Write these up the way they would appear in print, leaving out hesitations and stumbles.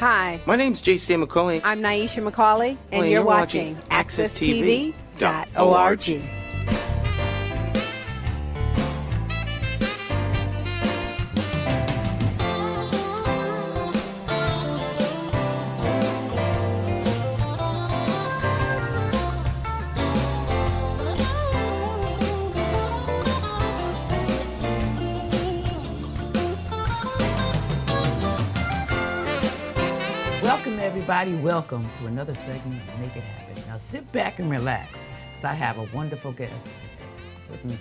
Hi, My name's J.C. McCauley. I'm Naisha McCauley, and Well, you're watching AccessTV.org. Welcome, everybody. Welcome to another segment of Make It Happen. Now sit back and relax, because I have a wonderful guest today with me.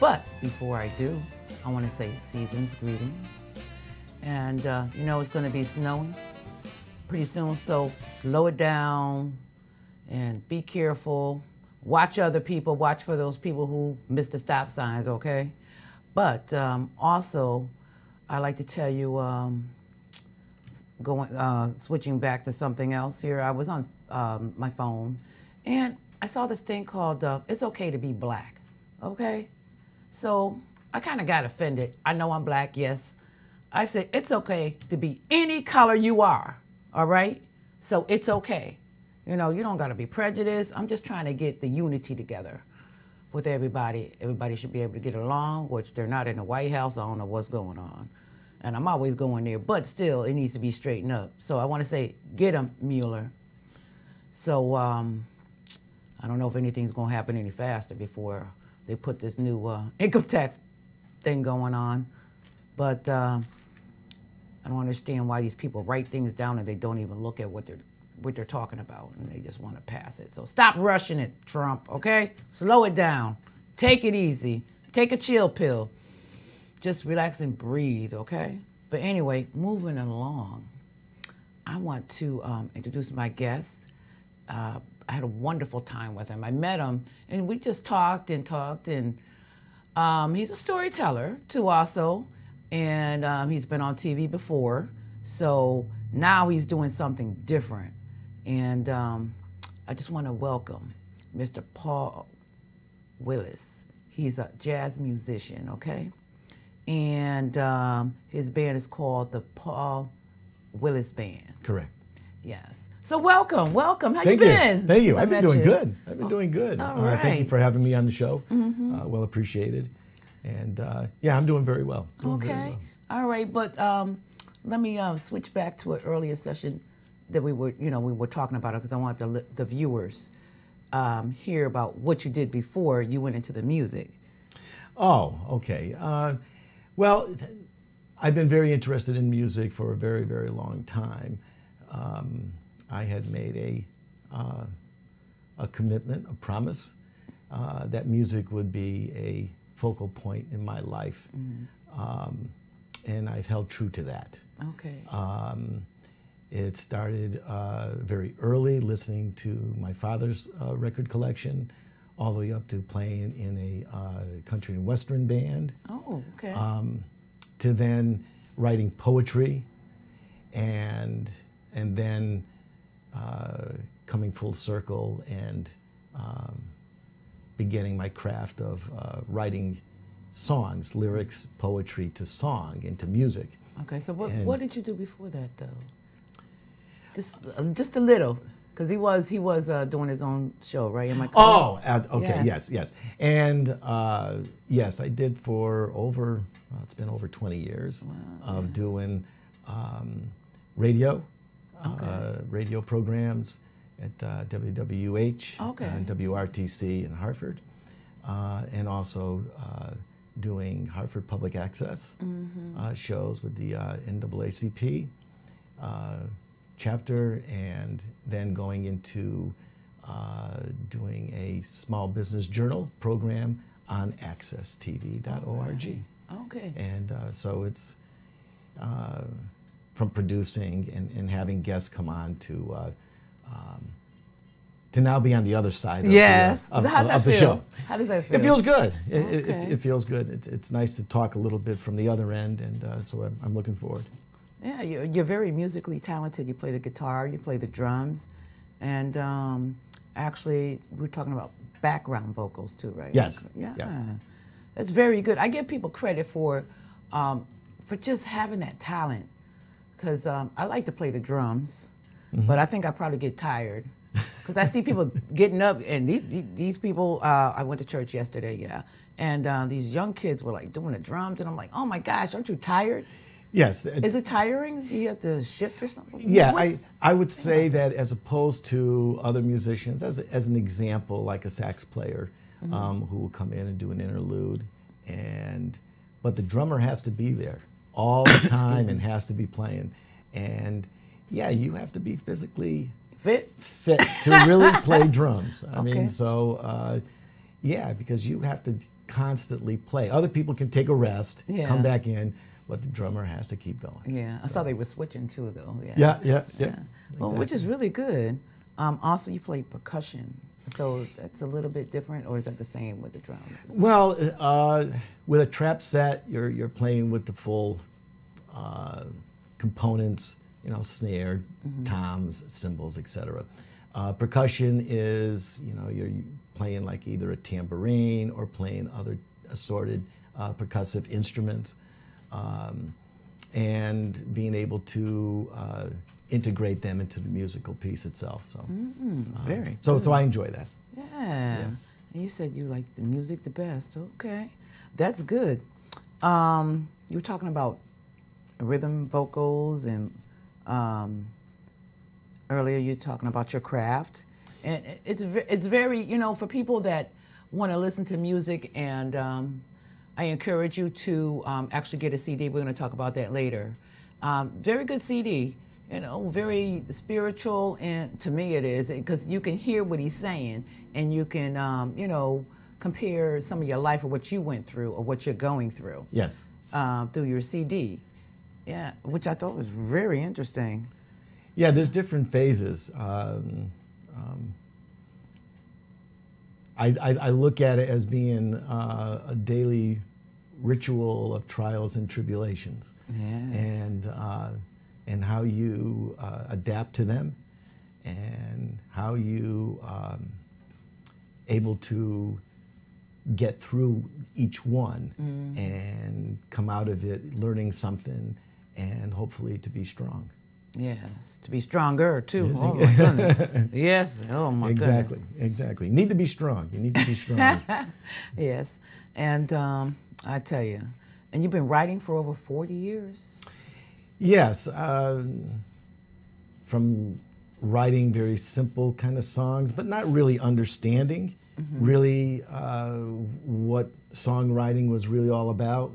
But before I do, I want to say season's greetings. And you know it's going to be snowing pretty soon, so slow it down and be careful. Watch other people. Watch for those people who miss the stop signs, okay? But also, I like to tell you, switching back to something else here. I was on my phone, and I saw this thing called "It's Okay to Be Black." Okay, so I kind of got offended. I know I'm black, yes. I said it's okay to be any color you are. All right, so it's okay. You know, you don't got to be prejudiced. I'm just trying to get the unity together with everybody. Everybody should be able to get along, which they're not in the White House. I don't know what's going on. And I'm always going there, but still, it needs to be straightened up. So I want to say, get him, Mueller. So I don't know if anything's going to happen any faster before they put this new income tax thing going on. But I don't understand why these people write things down and they don't even look at what they're talking about, and they just want to pass it. So stop rushing it, Trump, okay? Slow it down. Take it easy. Take a chill pill. Just relax and breathe, okay? But anyway, moving along, I want to introduce my guest. I had a wonderful time with him. I met him, and we just talked, and he's a storyteller, too, also, and he's been on TV before, so now he's doing something different. And I just want to welcome Mr. Paul Wilusz. He's a jazz musician, okay? And his band is called the Paul Wilusz Band. Correct. Yes. So welcome. How Thank you been? Thank you. I've been doing you? good. I've been doing good. All right. Thank you for having me on the show. Mm-hmm. Well appreciated. And yeah, I'm doing very well. Okay. Very well. All right, but let me switch back to an earlier session that we were talking about it, because I want the viewers hear about what you did before you went into the music. Oh, okay. Well, I've been very interested in music for a very, very long time. I had made a commitment, a promise, that music would be a focal point in my life. Mm-hmm. And I've held true to that. Okay. It started very early, listening to my father's record collection, all the way up to playing in a country and western band. Oh, okay. To then writing poetry, and then coming full circle and beginning my craft of writing songs, lyrics, poetry to song, into music. Okay, so what did you do before that, though? Just a little. Because he was doing his own show, right? Am I correct? Oh, okay, Yes. yes. And yes, I did for it's been over 20 years of doing radio, radio programs at WWH and WRTC in Hartford, and also doing Hartford Public Access shows with the NAACP chapter, and then going into doing a small business journal program on AccessTV.org. Okay. And so it's from producing and having guests come on to now be on the other side of the show. How does that feel? It feels good. Okay. It feels good. It's nice to talk a little bit from the other end, and so I'm looking forward. Yeah, you're very musically talented. You play the guitar, you play the drums, and actually, we're talking about background vocals too, right? Yes. Yeah. Yes. That's very good. I give people credit for just having that talent, because I like to play the drums, but I think I probably get tired. Because I see people getting up, and these people, I went to church yesterday, yeah, and these young kids were like doing the drums, and I'm like, oh my gosh, aren't you tired? Yes. Is it tiring? You have to shift or something? Yeah, I would say that as opposed to other musicians, as an example, like a sax player who will come in and do an interlude, but the drummer has to be there all the time and has to be playing. And yeah, you have to be physically fit to really play drums. I mean, so yeah, because you have to constantly play. Other people can take a rest, come back in, but the drummer has to keep going. Yeah, I saw they were switching too, though. Yeah. Well, Exactly. which is really good. Also, you play percussion, so that's a little bit different, or is that the same with the drums? Well, with a trap set, you're playing with the full components, you know, snare, toms, cymbals, etc. Percussion is, you know, you're playing like either a tambourine or playing other assorted percussive instruments, and being able to integrate them into the musical piece itself. So, so I enjoy that. Yeah. And you said you like the music the best. Okay, that's good. You were talking about rhythm vocals, and earlier you were talking about your craft, and it's very, you know, for people that want to listen to music, and I encourage you to actually get a CD. We're going to talk about that later. Very good CD, you know, very spiritual, and to me it is, because you can hear what he's saying, and you can, you know, compare some of your life or what you went through or what you're going through. Yes. Through your CD. Yeah, which I thought was very interesting. Yeah, there's different phases. I look at it as being a daily ritual of trials and tribulations, and how you adapt to them, and how you able to get through each one and come out of it learning something, and hopefully to be strong. Yes, to be stronger too. Oh my goodness. Yes. Oh my goodness. Exactly. Need to be strong. You need to be strong. Yes, and I tell you, and you've been writing for over 40 years. Yes, from writing very simple kind of songs, but not really understanding really what songwriting was really all about,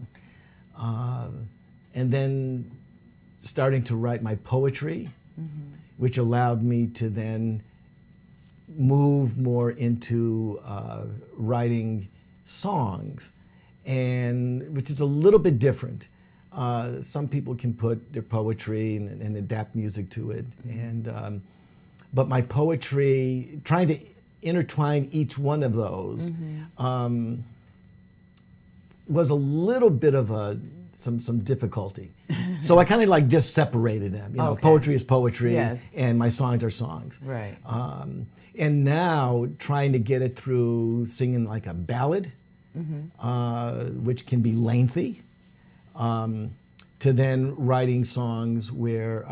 and then starting to write my poetry, which allowed me to then move more into writing songs, and which is a little bit different. Some people can put their poetry and adapt music to it, and but my poetry, trying to intertwine each one of those, was a little bit of some difficulty. So I kind of like just separated them. You know, poetry is poetry, and my songs are songs. Right. And now trying to get it through singing like a ballad, which can be lengthy, to then writing songs where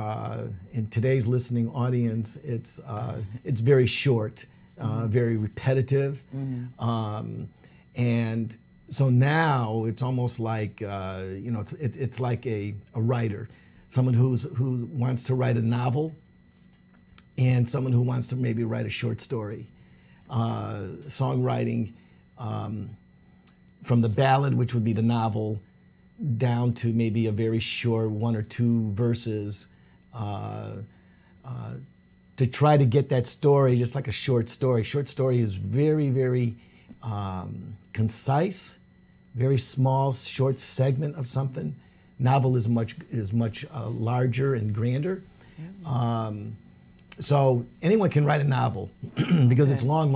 in today's listening audience, it's very short, very repetitive, and so now it's almost like you know, it's like a writer, someone who wants to write a novel, and someone who wants to maybe write a short story. Songwriting from the ballad, which would be the novel, down to maybe a very short 1 or 2 verses, to try to get that story just like a short story. Short story is very, very concise, very small, short segment of something. Novel is much larger and grander. So anyone can write a novel because it's long.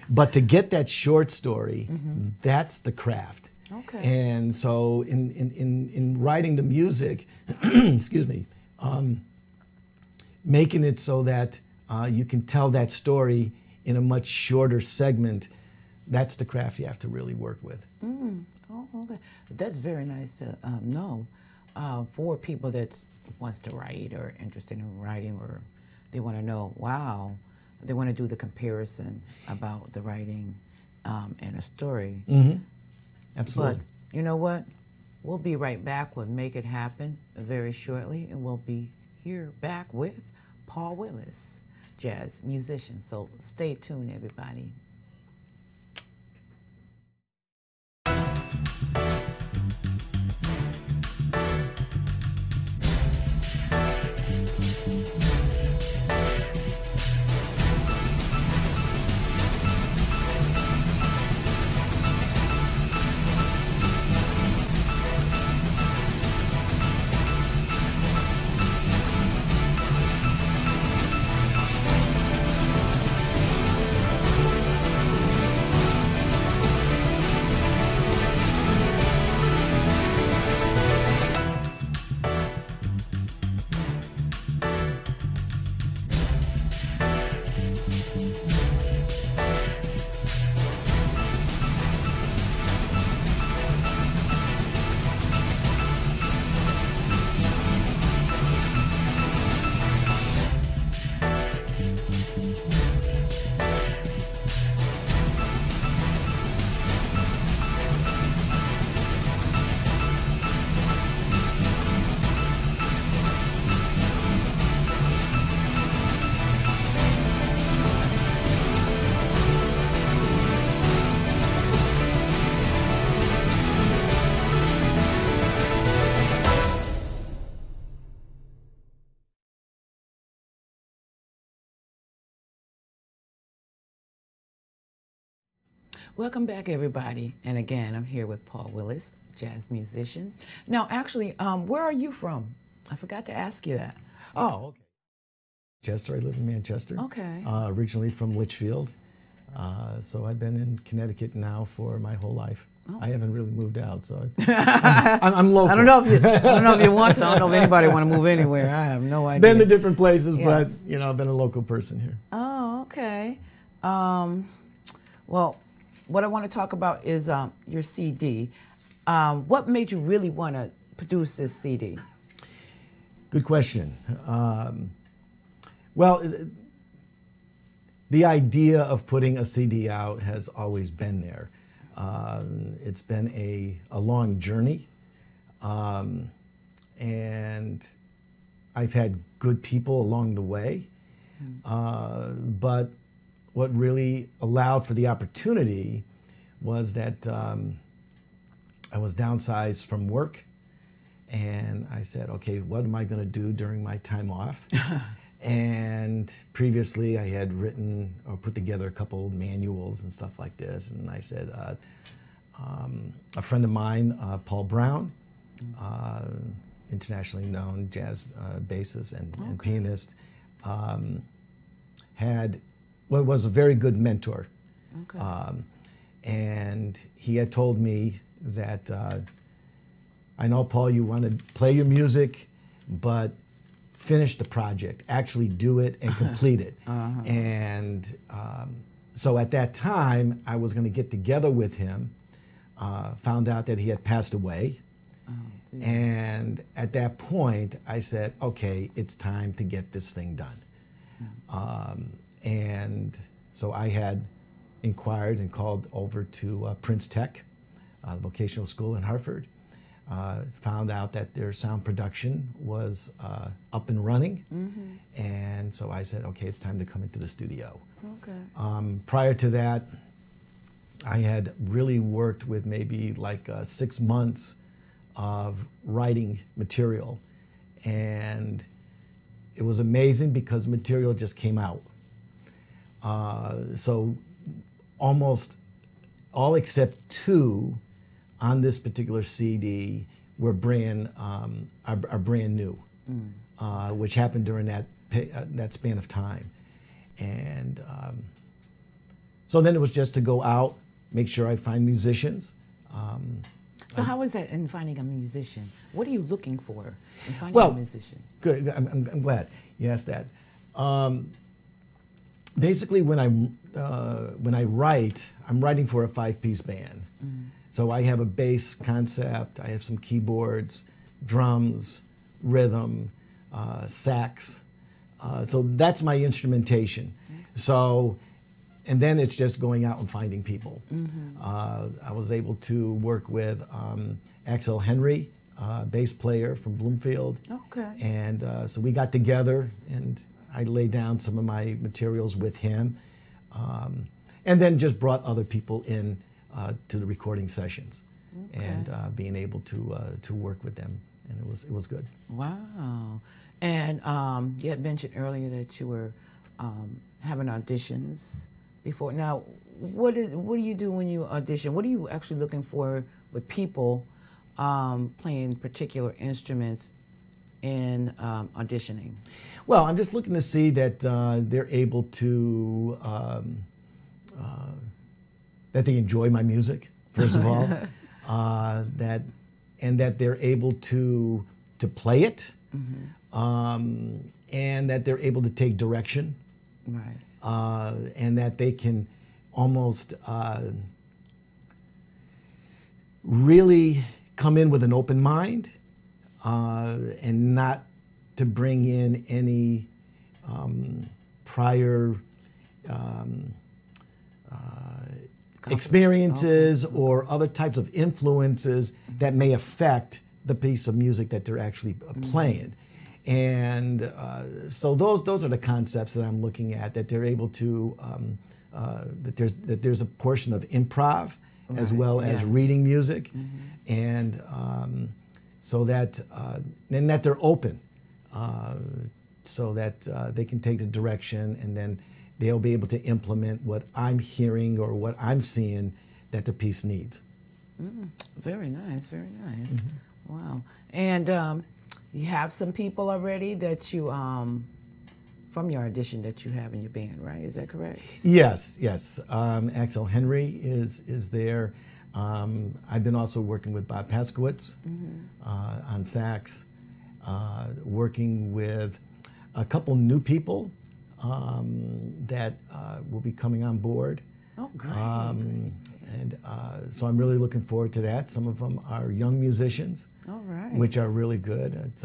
But to get that short story, that's the craft. Okay. And so in writing the music, excuse me, making it so that you can tell that story in a much shorter segment, that's the craft you have to really work with. Oh, okay. That's very nice to know for people that wants to write or interested in writing, or they want to know, wow, they want to do the comparison about the writing and a story. Mm-hmm. Absolutely. But you know what? We'll be right back with Make It Happen very shortly, and we'll be here back with Paul Wilusz, jazz musician. So stay tuned, everybody. Welcome back, everybody. And again, I'm here with Paul Wilusz, jazz musician. Now, actually, where are you from? I forgot to ask you that. Oh, okay. Manchester. I live in Manchester. Okay. Originally from Litchfield. So I've been in Connecticut now for my whole life. Oh. I haven't really moved out, so I'm local. I don't know if you want to. I don't know if anybody want to move anywhere. I have no idea. Been to different places, yes. But I've been a local person here. Oh, okay. Well, what I want to talk about is your CD. What made you really want to produce this CD? Good question. Well, the idea of putting a CD out has always been there. It's been a long journey, and I've had good people along the way, but what really allowed for the opportunity was that I was downsized from work, and I said, okay, what am I going to do during my time off? And previously I had written or put together a couple manuals and stuff like this, and I said, a friend of mine, Paul Brown, internationally known jazz bassist and pianist, was a very good mentor. Okay. And he had told me that, I know, Paul, you want to play your music, but finish the project, actually do it and complete it. And so at that time, I was going to get together with him, found out that he had passed away. And at that point, I said, okay, it's time to get this thing done. And so I had inquired and called over to Prince Tech, vocational school in Hartford. Found out that their sound production was up and running. And so I said, okay, it's time to come into the studio. Okay. Prior to that, I had really worked with maybe like 6 months of writing material. And it was amazing because material just came out. So almost all except 2 on this particular CD were are brand new, which happened during that span of time. And so then it was just to go out, make sure I find musicians. So how is that in finding a musician? What are you looking for in finding a musician? Good. I'm glad you asked that. Basically, when I write, I'm writing for a 5-piece band. So I have a bass concept, I have some keyboards, drums, rhythm, sax. So that's my instrumentation. So, and then it's just going out and finding people. I was able to work with Axel Henry, bass player from Bloomfield. Okay. And so we got together and I laid down some of my materials with him. And then just brought other people in to the recording sessions, and being able to work with them, and it was good. Wow. And you had mentioned earlier that you were having auditions before. Now, what do you do when you audition? What are you actually looking for with people playing particular instruments in auditioning? Well, I'm just looking to see that they're able to that they enjoy my music, first of all, that they're able to play it, and that they're able to take direction, right? And that they can almost really come in with an open mind, and not to bring in any prior experiences or other types of influences that may affect the piece of music that they're actually playing. And so those are the concepts that I'm looking at, that they're able to, that there's a portion of improv as well as reading music, and so that, and that they're open, so that they can take the direction, and then they'll be able to implement what I'm hearing or what I'm seeing that the piece needs. Very nice, very nice. Wow. And you have some people already that you, from your audition, that you have in your band, right? Is that correct? Yes, yes. Axel Henry is there. I've been also working with Bob Paskowitz on sax, working with a couple new people that will be coming on board. Oh, great. And so I'm really looking forward to that. Some of them are young musicians, all right, which are really good. It's,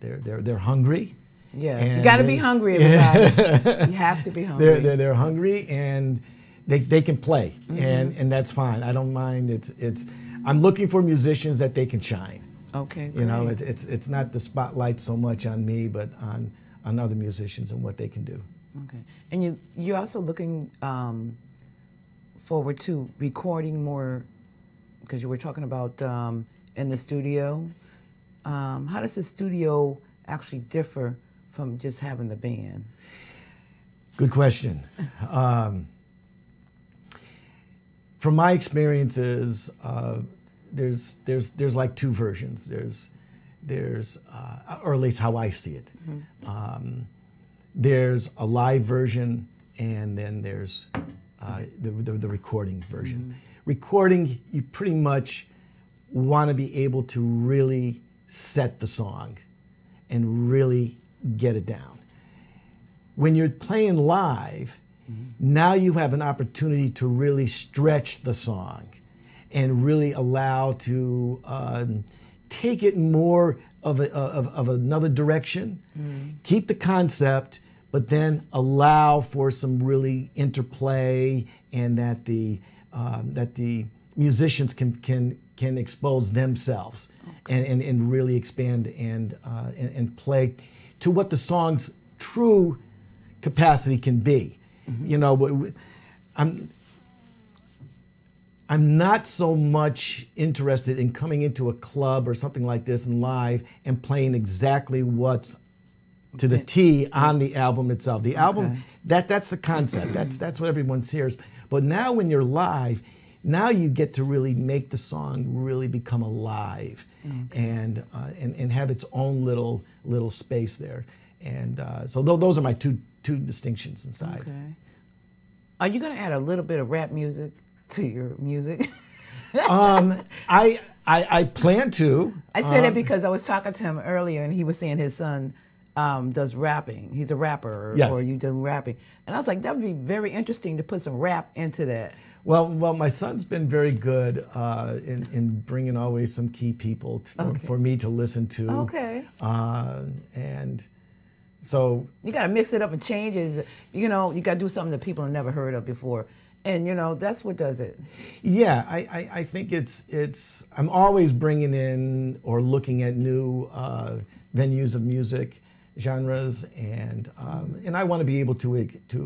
they're hungry. Yes, you got to be hungry, everybody. You have to be hungry. They're hungry, and they can play, and that's fine. I don't mind. It's I'm looking for musicians that they can shine. Okay, great. You know, it's not the spotlight so much on me, but on other musicians and what they can do. Okay, and you're also looking forward to recording more, because you were talking about in the studio. How does the studio actually differ from just having the band? Good question. From my experiences, there's like two versions. There's or at least how I see it. There's a live version, and then there's the recording version. Recording, you pretty much want to be able to really set the song and really get it down. When you're playing live, now you have an opportunity to really stretch the song and really allow to take it more of another direction, keep the concept, but then allow for some really interplay, and that the musicians can expose themselves, and really expand and play to what the song's true capacity can be. You know, I'm not so much interested in coming into a club or something like this and live and playing exactly what's to the T on the album itself. The album, that's the concept. That's what everyone hears. But now when you're live, now you get to really make the song really become alive, and have its own little space there. And so those are my two distinctions inside. Okay. Are you going to add a little bit of rap music to your music? I plan to. I said that because I was talking to him earlier, and he was saying his son does rapping. He's a rapper, Yes. or you do rapping. And I was like, that would be very interesting to put some rap into that. Well, my son's been very good in bringing always some key people for me to listen to. Okay. And so you got to mix it up and change it. You know, you got to do something that people have never heard of before, and you know that's what does it. Yeah, I think it's I'm always bringing in or looking at new venues of music, genres, and I want to be able to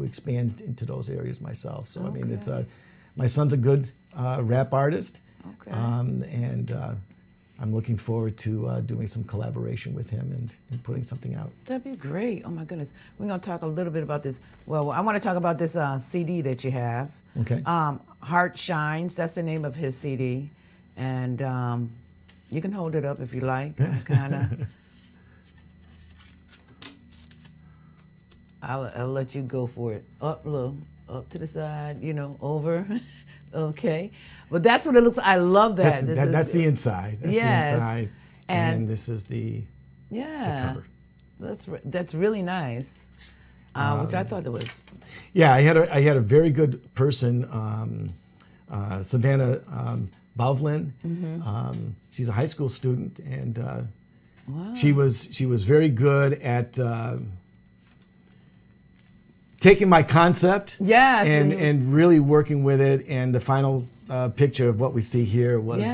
expand into those areas myself. So I mean, it's my son's a good rap artist, and I'm looking forward to doing some collaboration with him and putting something out. That'd be great. Oh my goodness, we're gonna talk a little bit about this. Well, I want to talk about this CD that you have. Okay. Heart Shines. That's the name of his CD, and you can hold it up if you like. Kind of. I'll let you go for it. Up, low, up to the side, you know, over. Okay. But that's what it looks like. I love that. That's the inside. That's yes. the inside. And this is the cover. That's really nice. Which I thought it was. Yeah, I had a very good person, Savannah Bovlin. She's a high school student, and wow. she was very good at taking my concept, yes, and really working with it. And the final picture of what we see here was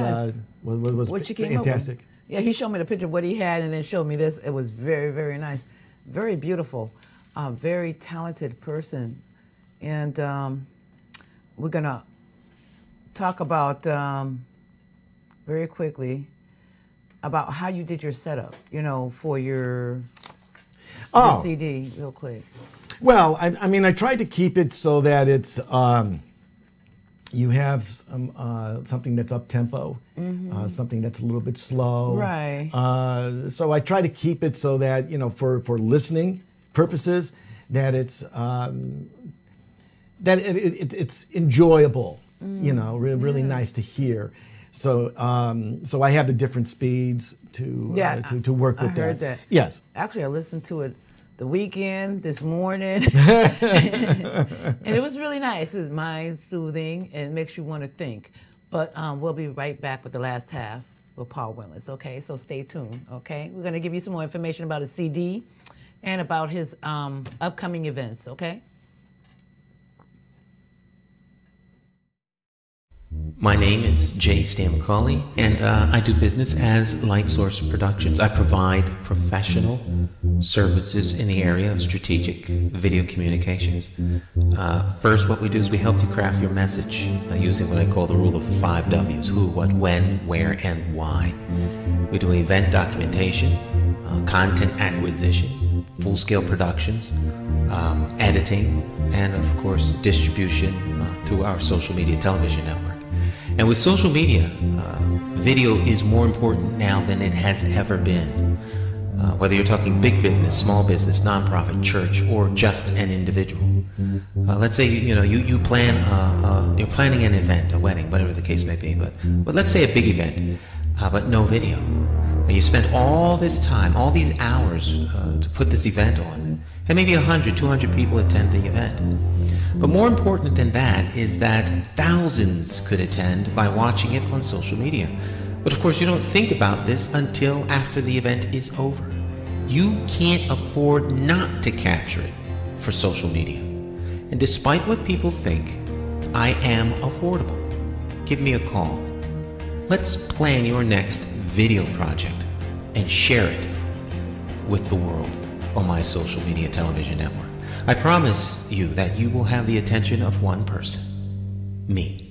what you came fantastic. Up with. Yeah, he showed me the picture of what he had, and then showed me this. It was very, very nice, very beautiful, very talented person. And we're gonna talk about very quickly about how you did your setup, you know, for your CD, real quick. Well, I mean, I tried to keep it so that it's you have something that's up tempo, something that's a little bit slow. Right. So I try to keep it so that, you know, for listening purposes, that it's it's enjoyable. You know, really nice to hear. So so I have the different speeds to work with that. I heard that. Yes. Actually, I listened to it the weekend, this morning, and it was really nice. It's mind soothing and makes you want to think. But we'll be right back with the last half with Paul Wilusz, okay? So stay tuned, okay? We're going to give you some more information about his CD and about his upcoming events, okay? My name is J. Stan McCauley, and I do business as Light Source Productions. I provide professional services in the area of strategic video communications. First, what we do is we help you craft your message using what I call the rule of the 5 W's: who, what, when, where, and why. We do event documentation, content acquisition, full-scale productions, editing, and of course distribution through our social media television network. And with social media, video is more important now than it has ever been. Whether you're talking big business, small business, nonprofit, church, or just an individual. Let's say you're planning an event, a wedding, whatever the case may be. But let's say a big event, but no video. You spent all this time, all these hours to put this event on, and maybe 100, 200 people attend the event. But more important than that is that thousands could attend by watching it on social media. But of course, you don't think about this until after the event is over. You can't afford not to capture it for social media. And despite what people think, I am affordable. Give me a call. Let's plan your next video project and share it with the world on my social media television network. I promise you that you will have the attention of one person, me.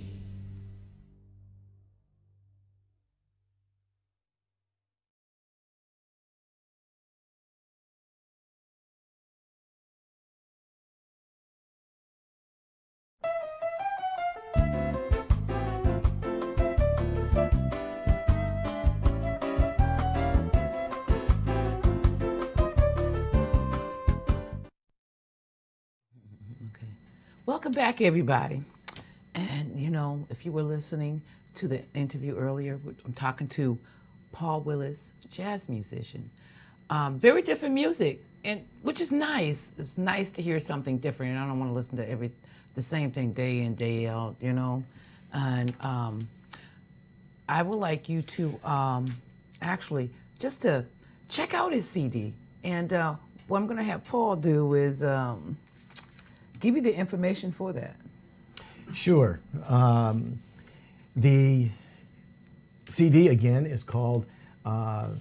Welcome back, everybody. And, you know, if you were listening to the interview earlier, I'm talking to Paul Wilusz, jazz musician. Very different music, and which is nice. It's nice to hear something different. And I don't want to listen to the same thing day in, day out, you know. And I would like you to actually just to check out his CD. And what I'm going to have Paul do is give you the information for that. Sure. The CD, again, is called Heart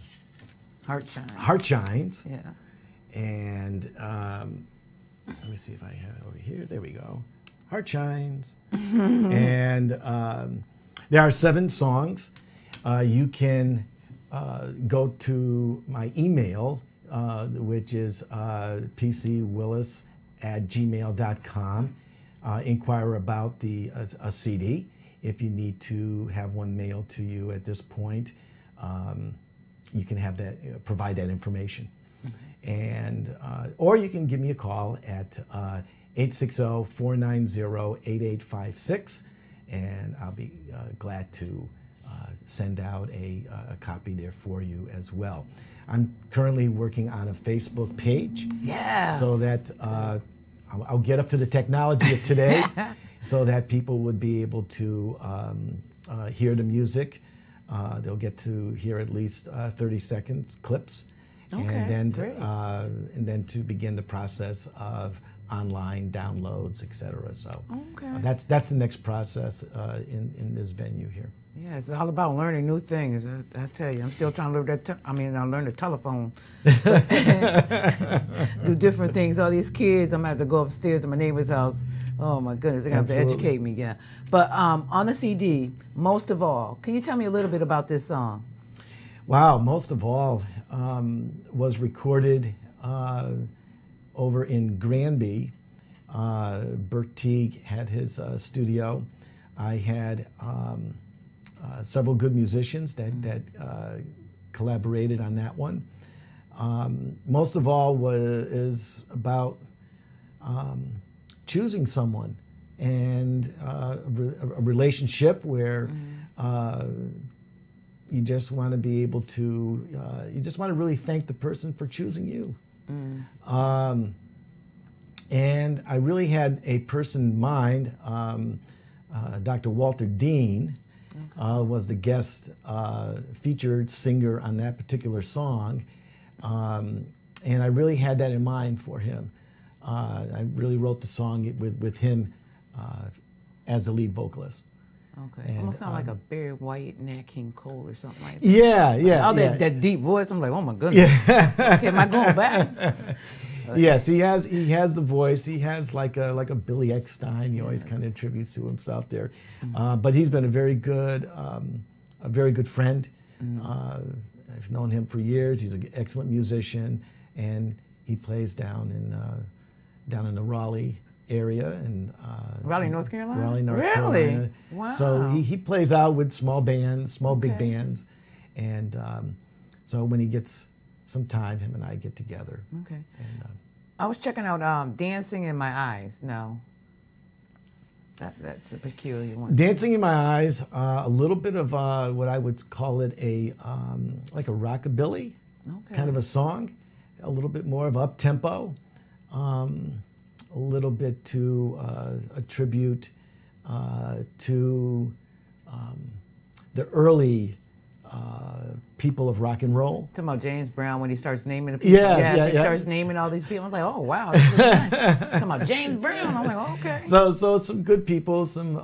Shines. Heart Shines. Yeah. And let me see if I have it over here. There we go. Heart Shines. And there are 7 songs. You can go to my email, which is pcwillis@gmail.com. Inquire about a CD. If you need to have one mailed to you at this point, you can have that, provide that information. And or you can give me a call at 860-490-8856, and I'll be glad to send out a copy there for you as well. I'm currently working on a Facebook page, Yes. so that I'll get up to the technology of today, so that people would be able to hear the music. They'll get to hear at least 30 seconds clips. Okay, and great. then to begin the process of online downloads, etc. So Okay. that's the next process in this venue here. Yeah, it's all about learning new things. I tell you, I'm still trying to learn that. I learn the telephone, do different things. All these kids, I'm gonna have to go upstairs to my neighbor's house. Oh my goodness, they're gonna have to Absolutely. educate me. Yeah, but on the CD, most of all, can you tell me a little bit about this song? Wow, most of all was recorded over in Granby. Bert Teague had his studio. I had several good musicians that collaborated on that one. Most of all is about choosing someone and a relationship where you just want to be able to, you just want to really thank the person for choosing you. And I really had a person in mind. Dr. Walter Dean was the guest featured singer on that particular song. And I really had that in mind for him. I really wrote the song with him as the lead vocalist. Okay, And, almost sound like a Barry White, Nat King Cole, or something like that. Yeah, yeah. All yeah. that deep voice, I'm like, oh my goodness. Okay, am I going back? Yes, he has the voice. He has like a Billy Eckstine. He always kind of attributes to himself there. But he's been a very good friend. I've known him for years. He's an excellent musician, and he plays down in the Raleigh area and Raleigh, North Carolina. Raleigh, North Really? Carolina. Wow. So he plays out with small bands, big Okay. bands, and so when he gets some time, him and I get together. Okay. And, I was checking out Dancing in My Eyes. No. That's a peculiar one. Dancing in My Eyes, a little bit of what I would call it like a rockabilly Okay. kind of a song, a little bit more of up tempo, a little bit to attribute to the early people of rock and roll. Talking about James Brown when he starts naming the people. Yes, he starts naming all these people. I'm like, oh wow. This is nice. Talking about James Brown. I'm like, okay. So some good people, some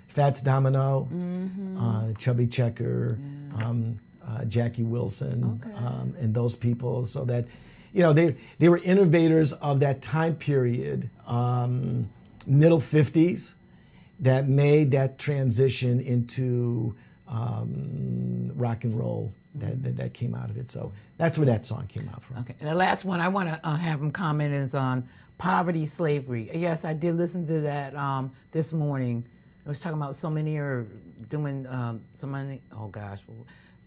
Fats Domino, Chubby Checker, Jackie Wilson, and those people. So that, they were innovators of that time period, middle 50s, that made that transition into rock and roll that came out of it. So that's where that song came out from. Okay. And the last one I want to have him comment is on poverty, slavery. Yes, I did listen to that this morning. It was talking about so many are doing so many. Oh gosh,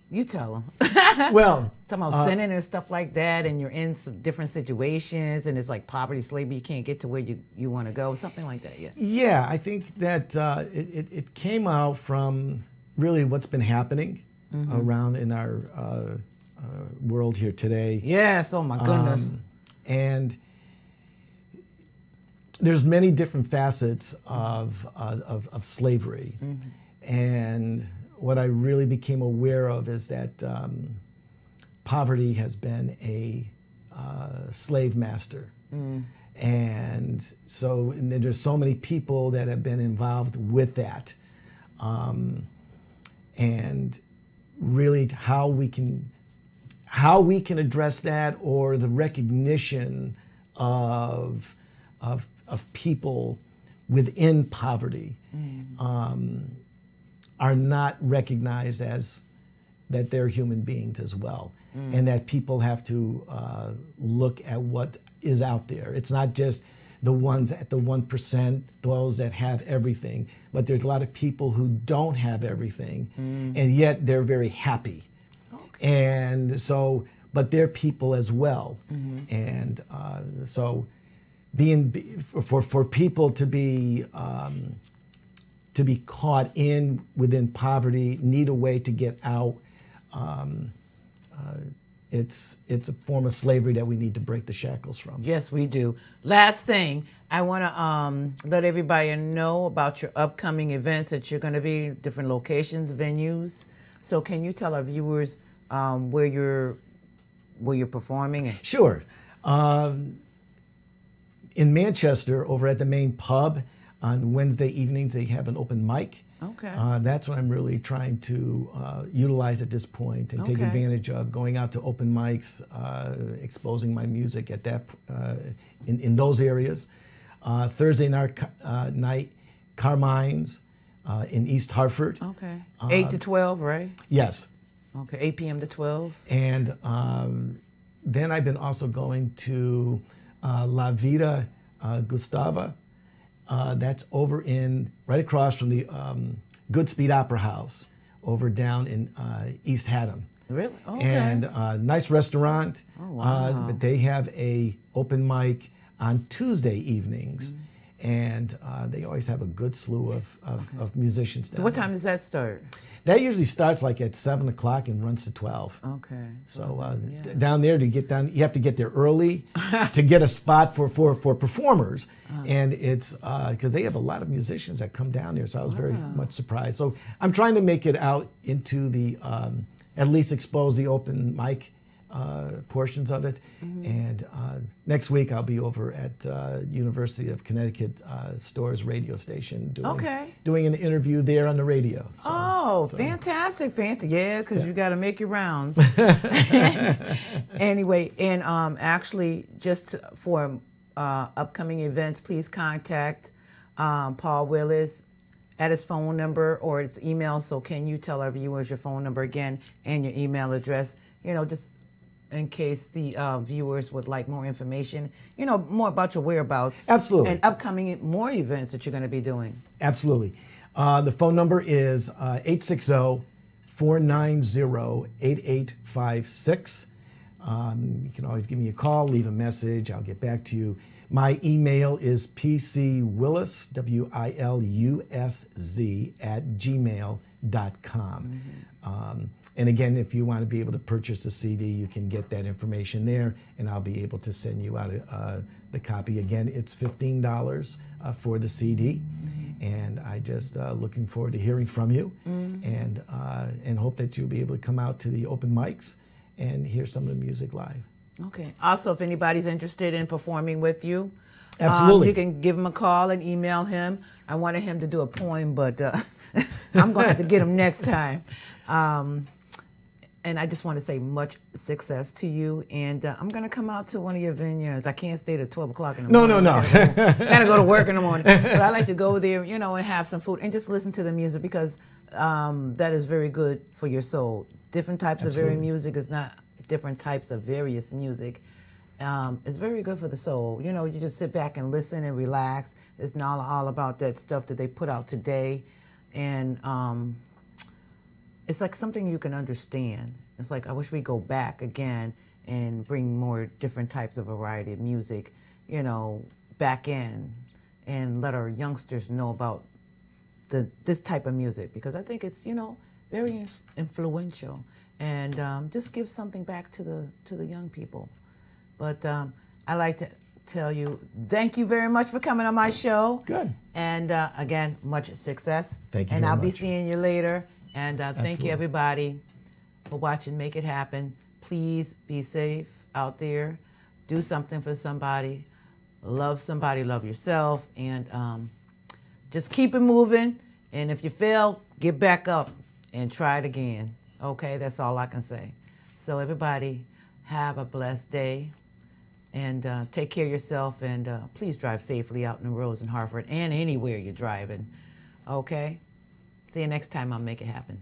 you tell them. Well, talking about sinning and stuff like that, and you're in some different situations, and it's like poverty, slavery. You can't get to where you want to go, something like that. Yeah. Yeah, I think that it came out from really what's been happening around in our world here today. Yes. Oh my goodness. And there's many different facets of slavery. And what I really became aware of is that poverty has been a slave master. And so there's so many people that have been involved with that. And really how we can address that, or the recognition of people within poverty are not recognized as that they're human beings as well, and that people have to look at what is out there. It's not just the ones at the 1%, those that have everything, but there's a lot of people who don't have everything, and yet they're very happy. And so, but they're people as well. And so for people to be caught in within poverty, need a way to get out, it's a form of slavery that we need to break the shackles from. Yes, we do. Last thing, I want to let everybody know about your upcoming events that you're going to be, different locations, venues. So can you tell our viewers where you're performing? Sure. In Manchester, over at the main pub, on Wednesday evenings, they have an open mic. Okay. That's what I'm really trying to utilize at this point and take advantage of, going out to open mics, exposing my music at that in those areas. Thursday night, Carmine's in East Hartford. Okay. 8 to 12, right? Yes. Okay, 8 p.m. to 12. And then I've been also going to La Vida Gustava. That's over right across from the Goodspeed Opera House, over down in East Haddam. Really? Okay. And nice restaurant. Oh, wow. But they have a open mic on Tuesday evenings, and they always have a good slew of musicians down So what there. time does that start? That usually starts like at 7 o'clock and runs to 12. Okay. So down there, to get down, you have to get there early to get a spot for performers. And it's because they have a lot of musicians that come down there. So I was very much surprised. So I'm trying to make it out into the, at least expose the open mic portions of it. And next week I'll be over at University of Connecticut Storrs radio station doing an interview there on the radio. So, Fantastic. Yeah, because you got to make your rounds. Anyway, and actually, just for upcoming events, please contact Paul Wilusz at his phone number or his email. So can you tell our viewers your phone number again and your email address? You know, just in case the viewers would like more information, you know, more about your whereabouts. Absolutely. And upcoming more events that you're going to be doing. Absolutely. The phone number is 860-490-8856. You can always give me a call, leave a message. I'll get back to you. My email is pcwillusz, WILUSZ, @gmail.com. And again, if you want to be able to purchase the CD, you can get that information there, and I'll be able to send you out the copy. Again, it's $15 for the CD, and I just looking forward to hearing from you, and hope that you'll be able to come out to the open mics and hear some of the music live. Okay. Also, if anybody's interested in performing with you, absolutely, you can give him a call and email him. I wanted him to do a poem, but I'm going to have to get him next time. And I just want to say much success to you. And I'm going to come out to one of your vineyards. I can't stay till 12 o'clock in the morning. No. Got to go to work in the morning. But I like to go there, you know, and have some food and just listen to the music, because that is very good for your soul. Different types of various music is not different types of various music. It's very good for the soul. You know, you just sit back and listen and relax. It's not all about that stuff that they put out today. And it's like something you can understand. It's like, I wish we go back again and bring more different types of variety of music, you know, back in, and let our youngsters know about this type of music, because I think it's, you know, very influential, and just give something back to the young people. But I like to tell you thank you very much for coming on my show. Good. And again, much success. Thank you And very I'll be much. seeing you later. And thank Absolutely. you, everybody, for watching Make It Happen. Please be safe out there. Do something for somebody. Love somebody. Love yourself. And just keep it moving. And if you fail, get back up and try it again. Okay? That's all I can say. So everybody, have a blessed day. And take care of yourself. And please drive safely out in the roads in Hartford and anywhere you're driving. Okay? See you next time on Make It Happen.